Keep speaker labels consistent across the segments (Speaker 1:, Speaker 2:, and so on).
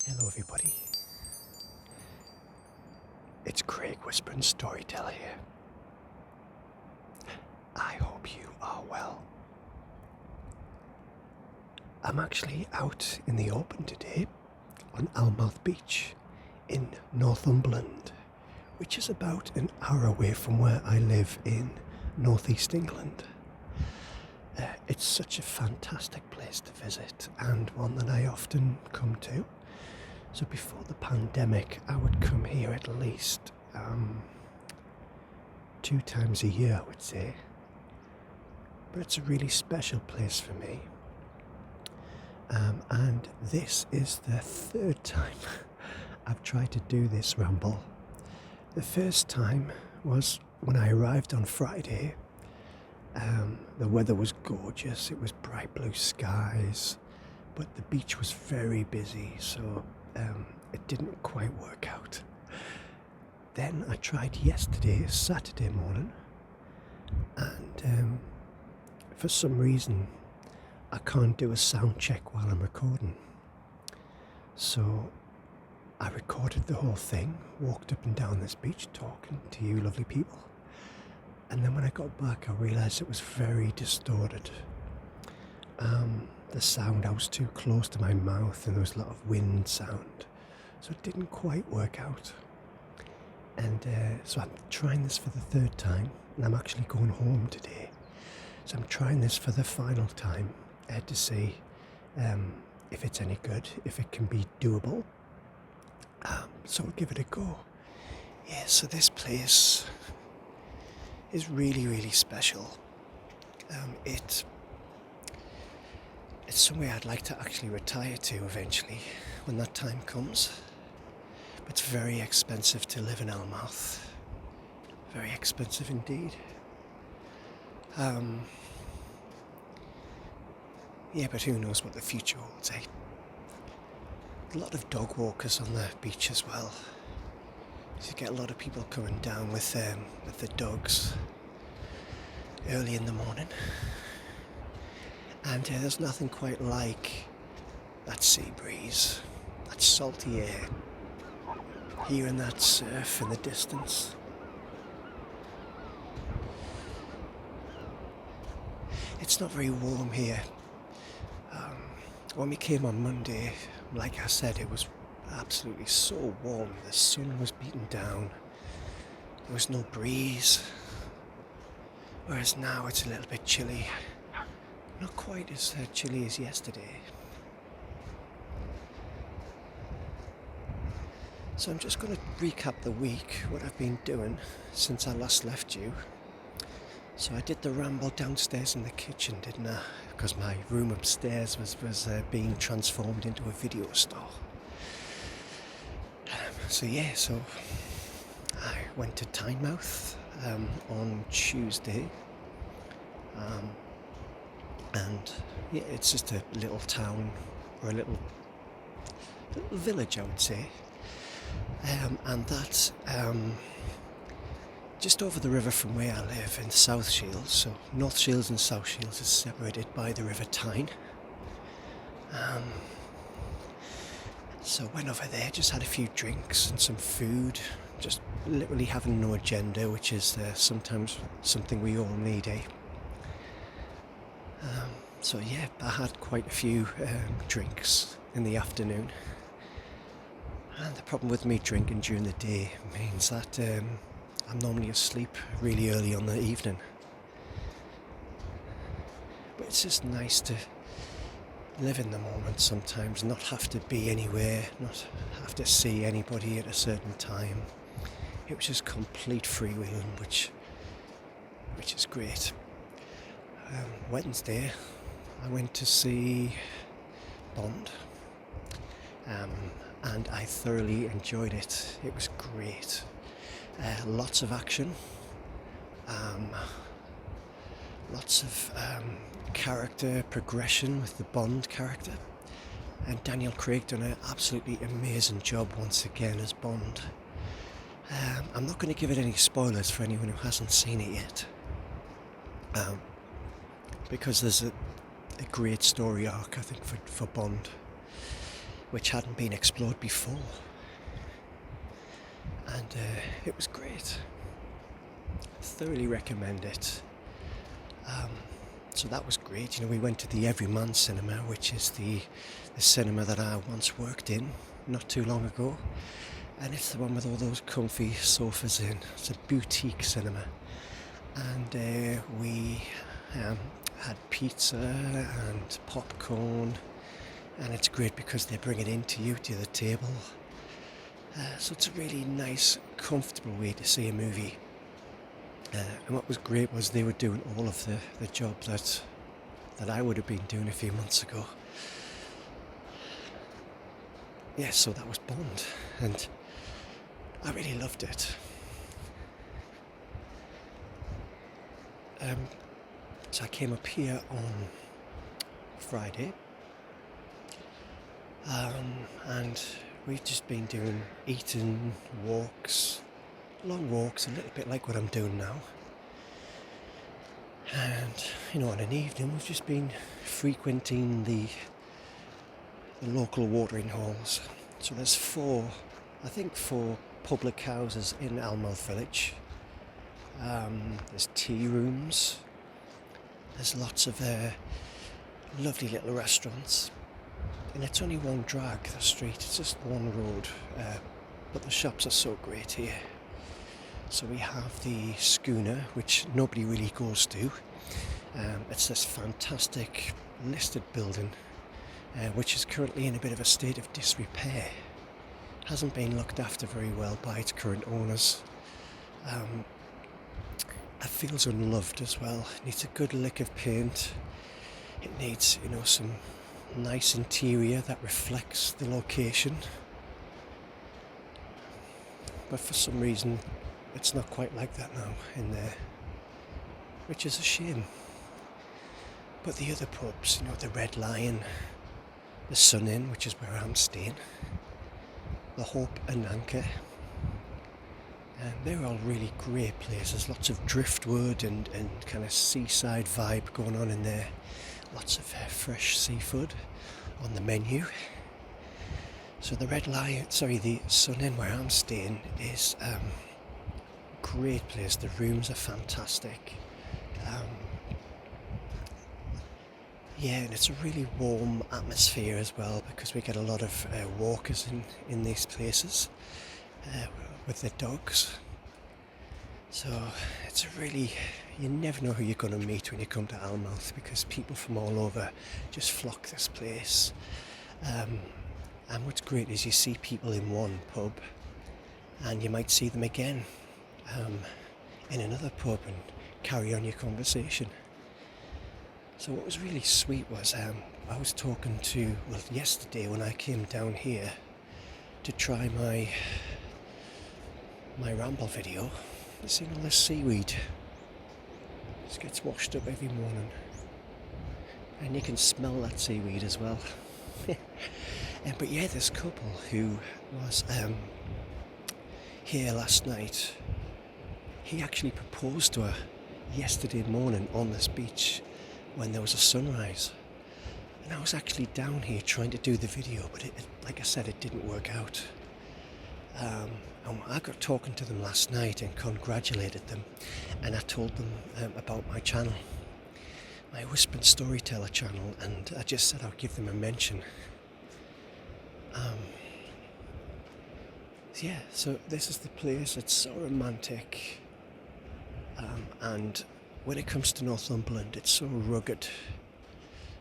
Speaker 1: Hello everybody, it's Craig Whispering Storyteller here. I hope you are well. I'm actually out in the open today on Alnmouth Beach in Northumberland, which is about an hour away from where I live in northeast England. It's such a fantastic place to visit and one that I often come to. So before the pandemic, I would come here at least 2 times a year, I would say. But it's a really special place for me. And this is the 3rd time I've tried to do this ramble. The first time was when I arrived on Friday. The weather was gorgeous, it was bright blue skies, but the beach was very busy, so it didn't quite work out. Then I tried yesterday, Saturday morning, and for some reason I can't do a sound check while I'm recording. So I recorded the whole thing, walked up and down this beach talking to you lovely people, and then when I got back I realised it was very distorted. The sound, I was too close to my mouth and there was a lot of wind sound, so it didn't quite work out. And so I'm trying this for the 3rd time, and I'm actually going home today. So I'm trying this for the final time to see if it's any good, if it can be doable. So I'll give it a go. Yeah, so this place is really special. It's somewhere I'd like to actually retire to eventually, when that time comes. But it's very expensive to live in Alnmouth. Very expensive indeed. Yeah, but who knows what the future holds, eh? A lot of dog walkers on the beach as well. So you get a lot of people coming down with the dogs early in the morning. And there's nothing quite like that sea breeze, that salty air, hearing that surf in the distance. It's not very warm here. When we came on Monday, like I said, it was absolutely so warm. The sun was beating down. There was no breeze. Whereas now it's a little bit chilly. Not quite as chilly as yesterday. So I'm just going to recap the week, what I've been doing since I last left you. So I did the ramble downstairs in the kitchen, didn't I? Because my room upstairs was being transformed into a video store. So I went to Tynemouth on Tuesday. And yeah, it's just a little town, or a little village, I would say. And that's just over the river from where I live in South Shields. So North Shields and South Shields is separated by the River Tyne. So went over there, just had a few drinks and some food, just literally having no agenda, which is sometimes something we all need, eh? So yeah, I had quite a few drinks in the afternoon. And the problem with me drinking during the day means that I'm normally asleep really early on the evening. But it's just nice to live in the moment sometimes, not have to be anywhere, not have to see anybody at a certain time. It was just complete freewheeling, which is great. Wednesday, I went to see Bond, and I thoroughly enjoyed it. It was great. Lots of action, lots of character progression with the Bond character, and Daniel Craig done an absolutely amazing job once again as Bond. I'm not going to give it any spoilers for anyone who hasn't seen it yet, because there's a great story arc, I think, for Bond. which hadn't been explored before. And it was great. Thoroughly recommend it. So that was great. We went to the Everyman Cinema, which is the cinema that I once worked in not too long ago. And it's the one with all those comfy sofas in. It's a boutique cinema. And we had pizza and popcorn. And it's great because they bring it into you, to the table. So it's a really nice, comfortable way to see a movie. And what was great was they were doing all of the job that I would have been doing a few months ago. Yeah, so that was Bond, and I really loved it. So I came up here on Friday, and we've just been doing eating, walks, long walks, a little bit like what I'm doing now. And on an evening we've just been frequenting the local watering holes. So there's four public houses in Alnmouth Village. There's tea rooms, there's lots of lovely little restaurants, and it's only one drag, the street, it's just one road, but the shops are so great here. So we have the Schooner, which nobody really goes to. It's this fantastic listed building, which is currently in a bit of a state of disrepair. Hasn't been looked after very well by its current owners. It feels unloved as well. It needs a good lick of paint. It needs, some nice interior that reflects the location. But for some reason, it's not quite like that now in there, which is a shame. But the other pubs, the Red Lion, the Sun Inn, which is where I'm staying, the Hope and Anchor, and they're all really great places. Lots of driftwood and kind of seaside vibe going on in there. Lots of fresh seafood on the menu. So the the Sun Inn where I'm staying is great place. The rooms are fantastic. And it's a really warm atmosphere as well, because we get a lot of walkers in these places with their dogs. So it's you never know who you're going to meet when you come to Alnmouth, because people from all over just flock this place. And what's great is you see people in one pub and you might see them again in another pub and carry on your conversation. So what was really sweet was I was talking to, yesterday when I came down here to try my Ramble video, you see all this seaweed just gets washed up every morning, and you can smell that seaweed as well. But yeah, this couple who was here last night, he actually proposed to her yesterday morning on this beach when there was a sunrise. And I was actually down here trying to do the video, but it like I said, it didn't work out. And I got talking to them last night and congratulated them, and I told them about my channel, my whisperinstoryteller channel, and I just said I'd give them a mention. So this is the place. It's so romantic, and when it comes to Northumberland, it's so rugged,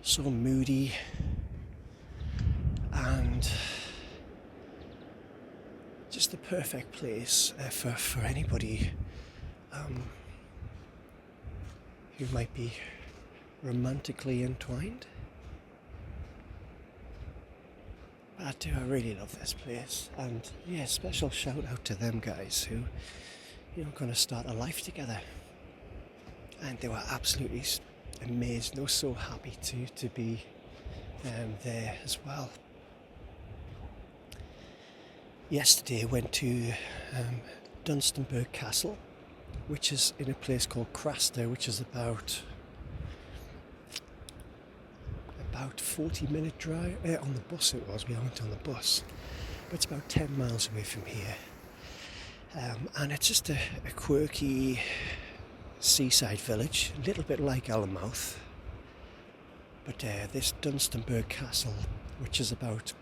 Speaker 1: so moody, and just the perfect place for anybody who might be romantically entwined. I really love this place, and special shout out to them guys who going to start a life together, and they were absolutely amazed. They were so happy to be there as well. Yesterday I went to Dunstanburgh Castle, which is in a place called Craster, which is about about 40-minute drive. On the bus it was, we went on the bus. But it's about 10 miles away from here. And it's just a quirky seaside village, a little bit like Alnmouth. But this Dunstanburgh Castle, which is about,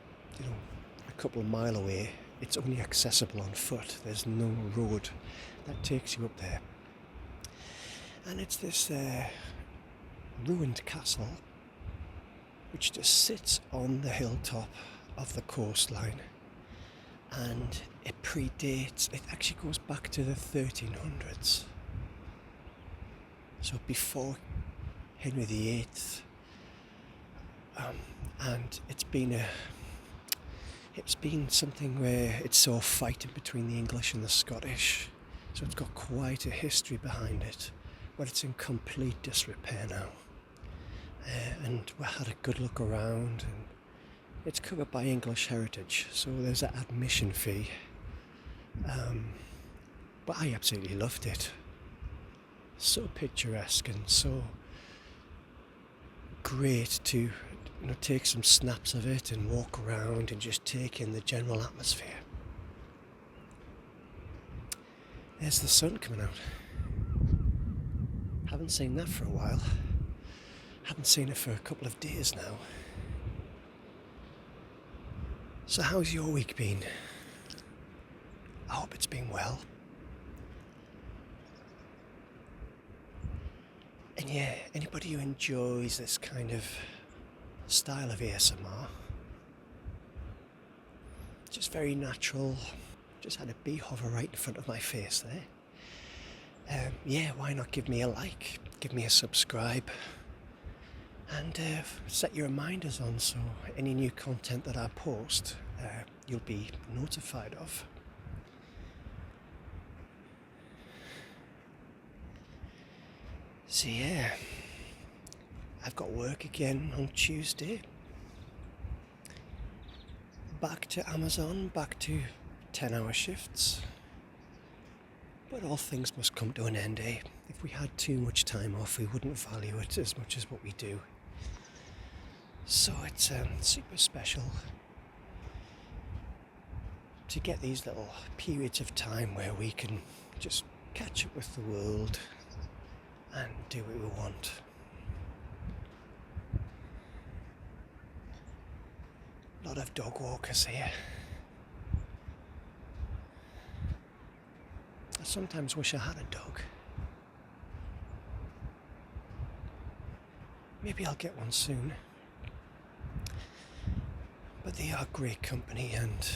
Speaker 1: a couple of miles away, it's only accessible on foot. There's no road that takes you up there. And it's this ruined castle which just sits on the hilltop of the coastline, and it actually goes back to the 1300s. So before Henry VIII, and it's been something where it saw fighting between the English and the Scottish, so it's got quite a history behind it, but it's in complete disrepair now. And we had a good look around, and it's covered by English heritage, so there's an admission fee. But I absolutely loved it. So picturesque and so great to take some snaps of it and walk around and just take in the general atmosphere. There's the sun coming out. Haven't seen that for a while. Haven't seen it for a couple of days now. So how's your week been? I hope it's been well. And yeah, anybody who enjoys this kind of style of ASMR, just very natural. Just had a bee hover right in front of my face there. Yeah, why not give me a like, give me a subscribe, and set your reminders on so any new content that I post, you'll be notified of. So yeah, I've got work again on Tuesday. Back to Amazon, back to 10-hour shifts. But all things must come to an end, eh? If we had too much time off, we wouldn't value it as much as what we do. So it's super special to get these little periods of time where we can just catch up with the world and do what we want. A lot of dog walkers here. I sometimes wish I had a dog. Maybe I'll get one soon. But they are great company, and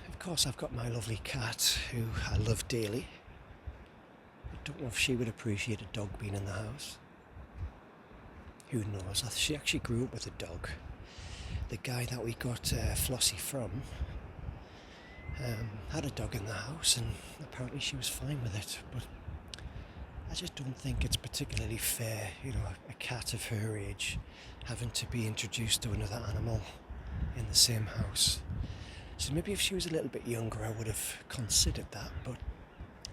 Speaker 1: of course I've got my lovely cat who I love dearly. I don't know if she would appreciate a dog being in the house. Who knows? She actually grew up with a dog. The guy that we got Flossie from had a dog in the house, and apparently she was fine with it. But I just don't think it's particularly fair, a cat of her age having to be introduced to another animal in the same house. So maybe if she was a little bit younger I would have considered that, but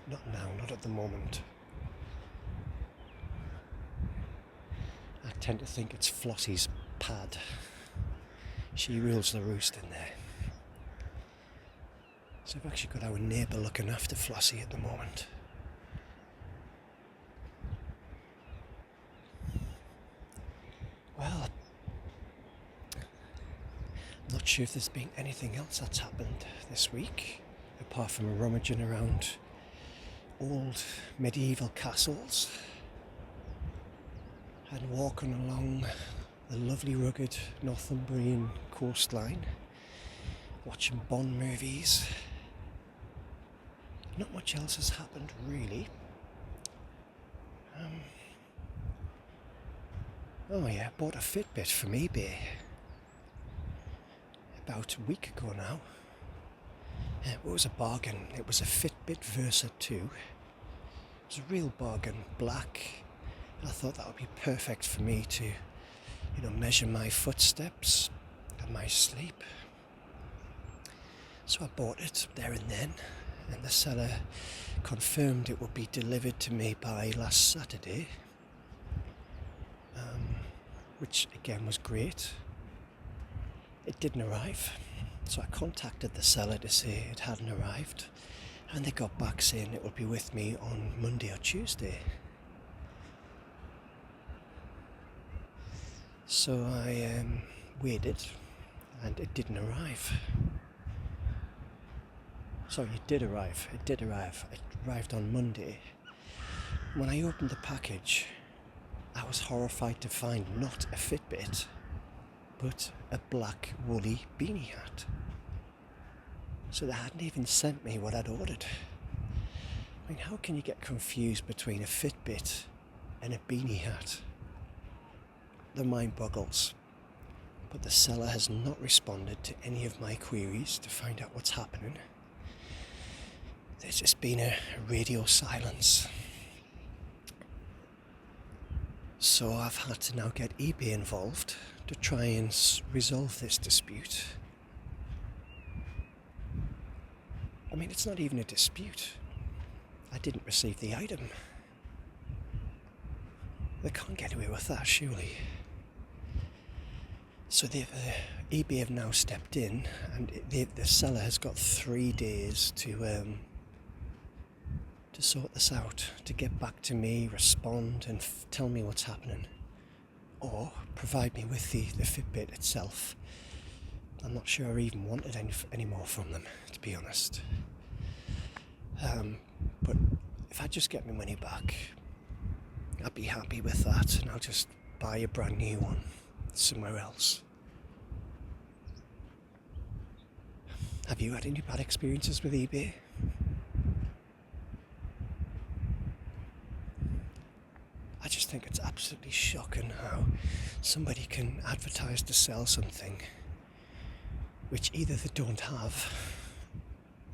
Speaker 1: not now, not at the moment. I tend to think it's Flossie's pad. She rules the roost in there. So I've actually got our neighbour looking after Flossie at the moment. Well, I'm not sure if there's been anything else that's happened this week, apart from rummaging around old medieval castles and walking along the lovely rugged Northumberland coastline, watching Bond movies. Not much else has happened really. Oh yeah, I bought a Fitbit from eBay about a week ago now. It was a bargain. It was a Fitbit Versa 2. It was a real bargain, black. And I thought that would be perfect for me to, measure my footsteps and my sleep. So I bought it there and then, and the seller confirmed it would be delivered to me by last Saturday. which again was great. It didn't arrive, so I contacted the seller to say it hadn't arrived, and they got back saying it would be with me on Monday or Tuesday. So I waited, and it didn't arrive. Sorry, it did arrive. It arrived on Monday. When I opened the package, I was horrified to find not a Fitbit, but a black woolly beanie hat. So they hadn't even sent me what I'd ordered. I mean, how can you get confused between a Fitbit and a beanie hat? The mind boggles. But the seller has not responded to any of my queries to find out what's happening. There's just been a radio silence. So I've had to now get eBay involved to try and resolve this dispute. I mean, it's not even a dispute. I didn't receive the item. They can't get away with that, surely. So eBay have now stepped in, and the seller has got 3 days to sort this out, to get back to me, respond, and tell me what's happening, or provide me with the Fitbit itself. I'm not sure I even wanted any more from them, to be honest. But if I just get my money back, I'd be happy with that, and I'll just buy a brand new one somewhere else. Have you had any bad experiences with eBay? I just think it's absolutely shocking how somebody can advertise to sell something which either they don't have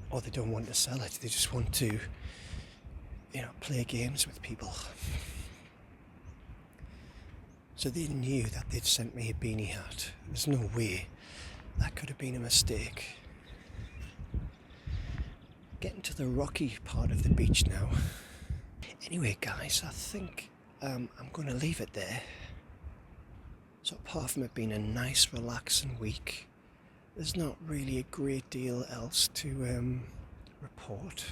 Speaker 1: or they don't want to sell it. They just want to, play games with people. So they knew that they'd sent me a beanie hat. There's no way that could have been a mistake. Getting to the rocky part of the beach now. Anyway, guys, I think I'm going to leave it there. So apart from it being a nice, relaxing week, there's not really a great deal else to report.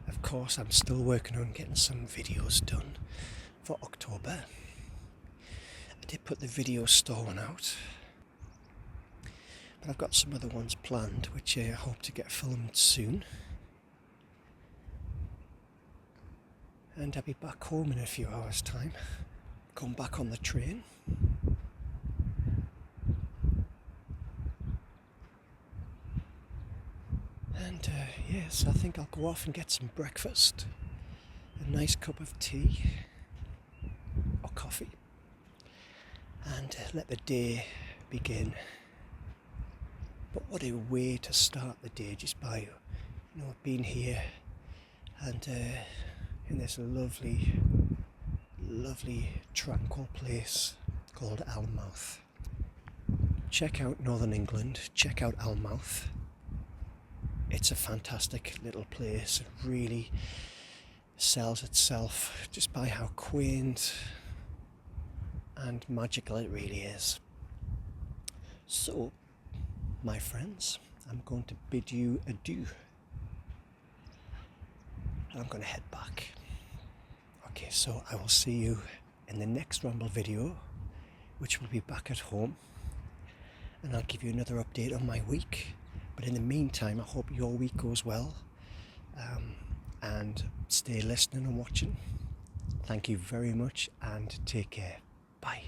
Speaker 1: Of course, I'm still working on getting some videos done for October. I did put the video store one out, but I've got some other ones planned which I hope to get filmed soon. And I'll be back home in a few hours' time. Come back on the train. And yes, I think I'll go off and get some breakfast. A nice cup of tea or coffee. And let the day begin. But what a way to start the day, just by being here and in this lovely tranquil place called Alnmouth. Check out Northern England, check out Alnmouth. It's a fantastic little place. It really sells itself just by how quaint and magical it really is. So, my friends, I'm going to bid you adieu. And I'm going to head back. Okay, so I will see you in the next Ramble video, which will be back at home. And I'll give you another update on my week. But in the meantime, I hope your week goes well. And stay listening and watching. Thank you very much and take care. Bye.